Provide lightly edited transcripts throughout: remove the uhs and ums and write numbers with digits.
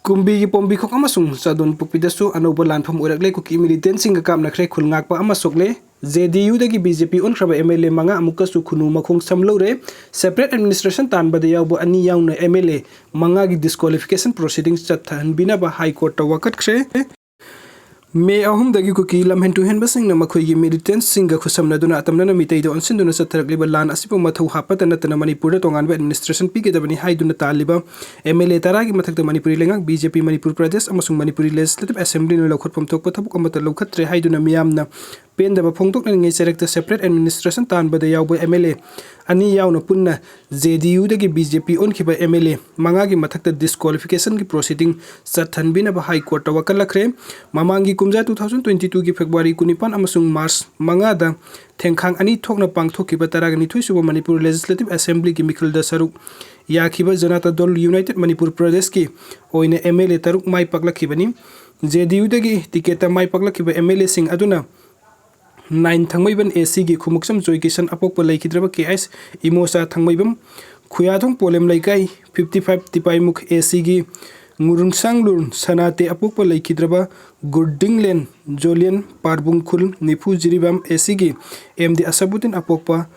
Kumbi ki pombi khok amasung sadon pupidasu anoba lanpham orakle Kuki Millitantsinga Kapnakhre Khungakpa ama Sokle JDU dagi BJP onkraba MLA manga amukasu khunu makhong samlore separate administration tanbada yawbo ani yawna MLA manga gi disqualification proceedings chathan bina ba high court tawakat khre May ahum dagi Kuki lamhen tu hen basing na makhoigi Millitantsinga khusamna duna atamna mitei do onsin duna satharakliba lan asipu mathau hapatana tana Manipur da tongan administration pike dabani haiduna taliba MLA taragi mathakta Manipuri lengak BJP Manipur Pradesh amasung Manipuri Legislative Assembly no lokhot pamtok pathapuk amata lokhatre haiduna miyamna pendaba phongtok na ngai selecta separate administration tanbada yawbo MLA ani yawna punna JDU dagi BJP onkhiba MLA manga gi mathakta disqualification gi proceeding chathanbina ba high court tawakalakre mamangi kumja 2022 gi February 19 amasung March manga da thengkhang ani thokna pangthokiba taragani thuisuba Manipur Legislative Assembly gi mikhilda saruk yakhiba Janata Dol United Manipur Pradesh ki oine MLA taruk mai paklakibani JDU dagi tiketa mai paklakiba MLA sing aduna 9 thangmaiban AC gi khumuksam joykisan apokpa laikhidraba KS imosa thangmaibam khuyathong polem laikai 55 tipaimuk AC gi ngurungsang lurn sanate apokpa laikhidraba gurdinglen jolian parbungkhul nifu jiribam AC gi MD Asabuddin apokpa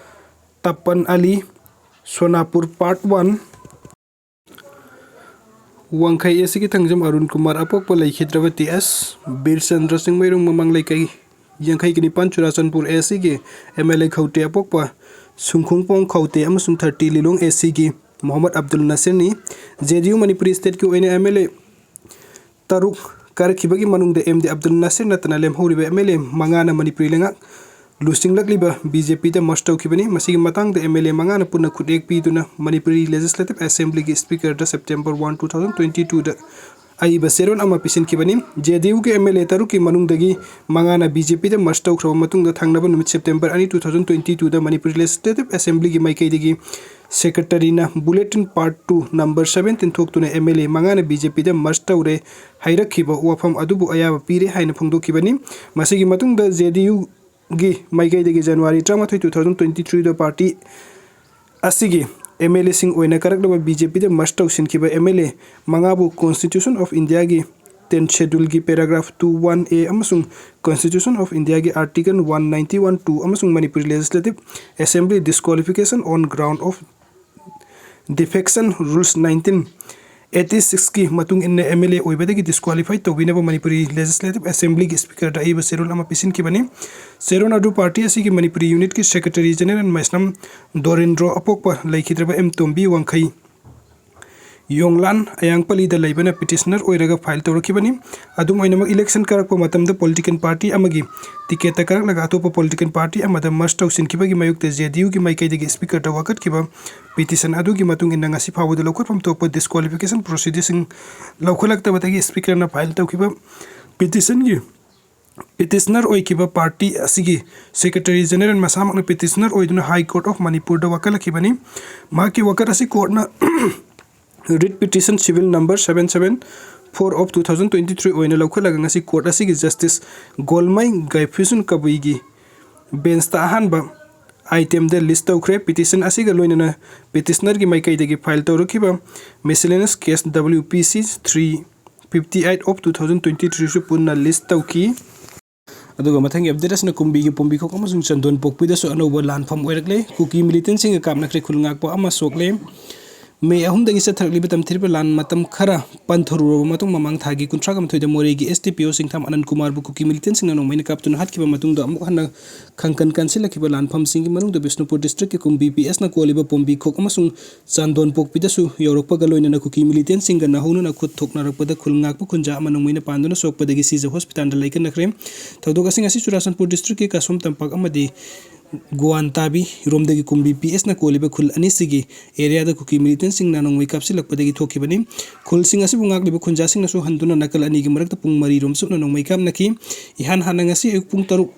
Tapan Ali Sonapur Part 1 wangkhai AC gi thangjam Arun Kumar apokpa laikhidraba TS Birchandra Singh Mairung mamang laikai Yankai kini Churachandpur AC gi MLA Khaute apokpa Sungkhungpong Khaute amasung 30 Lilong AC gi Muhammad Abdul Nasir ni JDU Manipuri State ki oine MLA taruk karkhibagi manungda MD Abdul Nasir natana lemhoriba MLA mangana Manipuri lengak lusinglakliba BJP da mastau khibani masigi matang da MLA mangana punna khudek piduna Manipuri Legislative Assembly gi Speaker da September 1 2022 da Aiba Seron ama pisin kibani JDU ke MLA taruki manungdagi mangana BJP da mastau khrawa matung da thangnaba numit September ani 2022 da Manipur Legislative Assembly gi maikai dagi Secretary na Bulletin Part 2 number 17 thoktuna MLA mangana BJP da mastau re hairakhiba wafam adubu ayaba pire haina phongdokibani masigi matung da JDU gi maikai dagi January 13 2023 da party asigi MLA sing oina karakdaba BJP da mastau sinkiba MLA mangabu Constitution of India gi 10th schedule gi paragraph 21A amasung Constitution of India gi article 191(2) amasung Manipur Legislative Assembly disqualification on ground of defection rules 1986 ki matung in MLA oibadagi disqualified to winaba Manipuri Legislative Assembly gi Speaker da Aiba Serol ama pisin ki bani Seron adu party asi ki Manipuri unit ki Secretary General Maisnam Dorendro apokpa laikhidraba M Tombi wangkhai Yonglan ayangpali da laibana petitioner oiraga file tawrakibani adum oinama election karakpa matamda political party amagi ticket karak laga atopa political party amada must tausin kibagi mayukte JDU gi maikai dagi speaker da wakat kiba petition adu gi matung inna ngasi phawda lokot pam tokpa disqualification proceedings lokholak tabati speaker na file tawkiba petition gi petitioner oikiba party asigi secretary general masamak na petitioner oiduna high court of Manipur da wakalakibani maki wakat asi court na Writ petition civil number 774 of 2023 oina lokhalaga ngasi court asigi justice Golmai Gaifusun Kabuigi bench ta hanba item the list tawkhre petition asiga loinana petitioner gi maikai dagi file tawrakiba miscellaneous case WPC 358 of 2023 su punna list tawki aduga mathangi update asna kumbi gi pombi khok amasung chandon pokpida so anoba lanpham oirakle Kuki Millitantsinga Kapnakhre Khungakpa ama Sokle May ahum dagi satharakliba tamthirba lan matam khara panthoruba matung mamang thagi kuntragam thoida moregi STPO singtham Anand Kumar bu Kuki Millitantsinga nongmaina kaptuna hatkiba matung da amuk hana khangkan kansilakiba lan phamsing gi manung da Bishnupur district ki kum BPS na koliba pombi khok amasung chandon pokpida su yorokpa galoina na Kuki Millitantsinga na honu na khut thokna rakpada Khungakpa khunja ama nongmaina panduna sokpa dagi sija hospital da laikan nakre thawdok asing asi Churachandpur district ki Kasom tampak amadi Guantabi Romdagi kum BPS na koliba khul anisigi area da Kuki Millitantsinga na nongmai kapsilakpadagi thokibani khul sing asi bungakliba khunjasing na su handuna nakal ani gi marakta pung mari rom sukna nongmai kapnaki ihan hanangasi ayuk pung taruk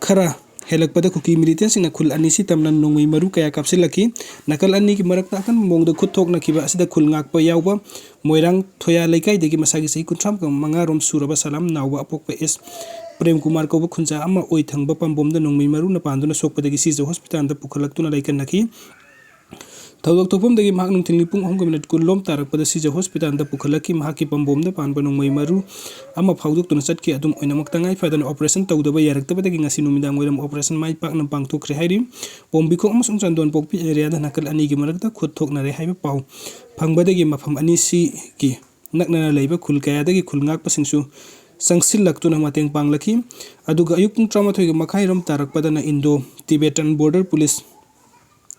khara helakpada Kuki Millitantsinga khul anisi tamna nongmai maru kaya kapsilaki nakal ani gi marakta akan mongda khut thokna kiba asida Khungakpa yawba moirang thoya laikai dagi masagi sei kuntram ka manga rom suraba salam nawba apokpa es Prem Kumar ko khunja ama oi thangba pambom da nongmai maru na panduna sokpadagi sija hospital da pukhalak tuna laikan naki Thawdok thokpamdagi mahak nungthilni pung 3:10 tarakpada sija hospital da pukhalaki mahaki pambomda panba nongmai maru ama phawdoktuna chatki adum oinamak tangai fadana operation tawdaba yaraktabadagi ngasi numidang oiram operation mai pakna pangthokre hairi bombikok amasung chandon pokpi area da nakal ani gi marakta khut thoknare haiba paw phangbadagi mafam ani si ki nakna leiba khulkayadagi khulngakpa singsu sangsil laktuna mateng panglaki aduga ayuk pung 13 ga makhairam tarakpadana Indo Tibetan Border Police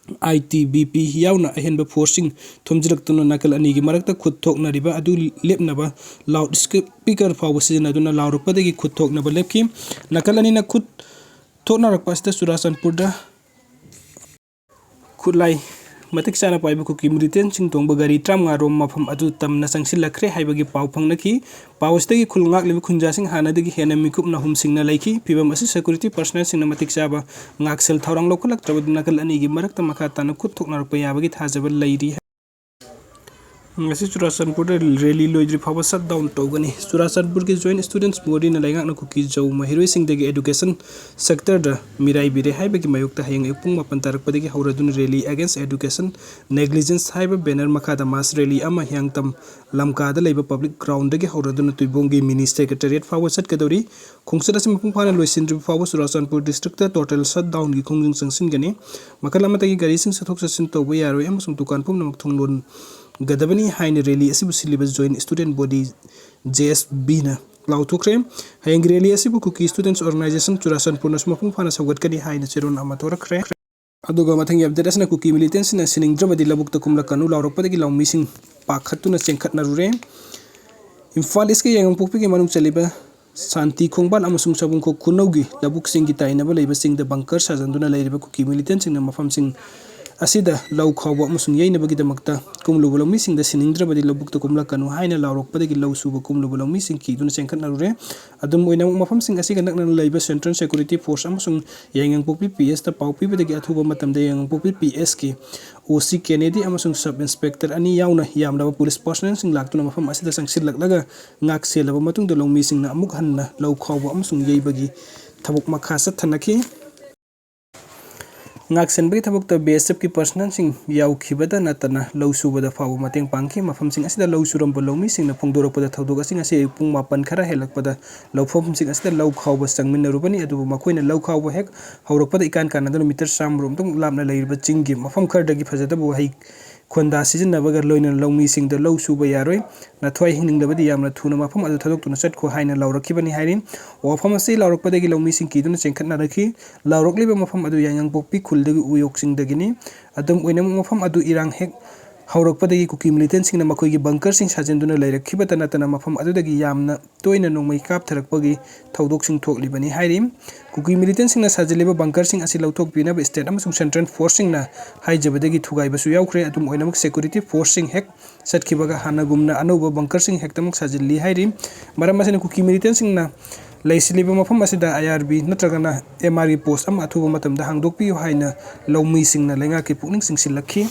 ITBP yauna ahenba forcing thomjiraktuna nakal ani gi marakta khut thoknariba adu lepnaba loud speaker fawba sijanaduna laurukpadagi khut thoknaba lepki nakal ani na khut thoknarakpasta Churachandpurda khulai matik chana paiba Kuki Millitantsinga tongba gari tramnga rom mafam adu tamna sangsilakhre haibagi paw phangnaki pawstagi khulngak leba khunjasing hanadagi hena mikupna humsingna laiki pibam asi security personnel singna matik chaba ngaksel thorang lokalak trabad nakal ani gi marakta makha tana khut thoknarakpa yabagi thajaba lairi ngasi Churachandpur rally loidri phawa shutdown togani Churachandpur ki joint students body na laingak na Kuki jau mahiroi singdagi education sector da mirai bire haibagi mayokta hayang epung mapan tarakpadagi hauradun rally against education negligence haiba banner makada mass rally ama hyangtam lamkada leiba public ground dagi hauradun tuibongi mini secretariat phawa chatkadori khungsada sim pung phana loisindri phawa Churachandpur district da total shutdown gi khungjing sangsin gani makalamatagi gari sing sathok sasin toba yaroi amasung dukan pum namak thonglon gadabani haine rally asibu silibus joint student body JSB na lauthokre hayang rally asibu Kuki students organization Churachandpur na smapung phana sawgatkani haine cheron amatorakre aduga mathangi update asna Kuki Millitantsinga siningdrabadi labukta kumlakanu laurokpadagi lawmising pakhatuna chengkhatna rure Imphal iske yangam pokpigi manung chaliba Santi Khongban amasung sabungko kunaugi labuk singi tainaba leiba singda bunker sajanduna leiriba Kuki Millitantsinga mafamsing asida law khawba amasung yainabagi damakta kumluba lawmi singda siningdrabadi labukta kumlakanu haina laurokpadagi law suba kumluba lawmi sing ki duna chengkhatna rure adum oina mafam sing asiga nakna leiba central security force amasung yangang pokpi PS ta pawpi badagi athuba matamda yangang pokpi PS ki OC Kennedy amasung sub inspector ani yauna yamlaba police personnel sing laktuna mafam asida sangsil laklaga ngak selaba matungda lawmi singna amuk hanna law khawba amasung yaibagi thabuk makha sathanaki ngaksenbagi thabukta BSF ki personnel sing yaukhibada natana lawsubada fawa mateng pangki mafam sing asida lawsuram bolawmi sing na phongdorakpada thaudok asing ase pung mapan khara helakpada lawphom sing asida law khawba sangminna rubani adu makoina law khawba hek haurakpada ikan kanada meter samrum tung lamna leirba chinggi mafam khardagi phajada bu hai khonda sijinnabaga loina lawmi sing da law suba yaroi na thwai hingningdabadi yamna thuna mafam adu thadok tuna chatko haina lawrakhibani hairin wafam ase lawrakpadagi lawmi sing kiduna chengkhatna rakhi lawrokliba mafam adu yangang pokpi khuldagu uyok singdagini adum oinam mafam adu irang hek haurakpadagi Kuki Millitantsinga makoigi bunker sing sajenduna leirakhiba tanatana mafam adudagi yamna toina nongmai kap tharakpagi thaudok sing thoklibani hairim Kuki Millitantsinga sajeliba bunker sing asi lauthokpina ba state amasung central force sing na haijabadagi thugaibasu yaukre adum oinamak security force sing hek satkibaga hanagumna anoba bunker sing hektamak sajelli hairim maram asina Kuki Millitantsinga laisiliba mafam asida IRB natragana MRE post am athuba matamda hangdokpi haina lawmi singna lenga ki pukning sing silakhi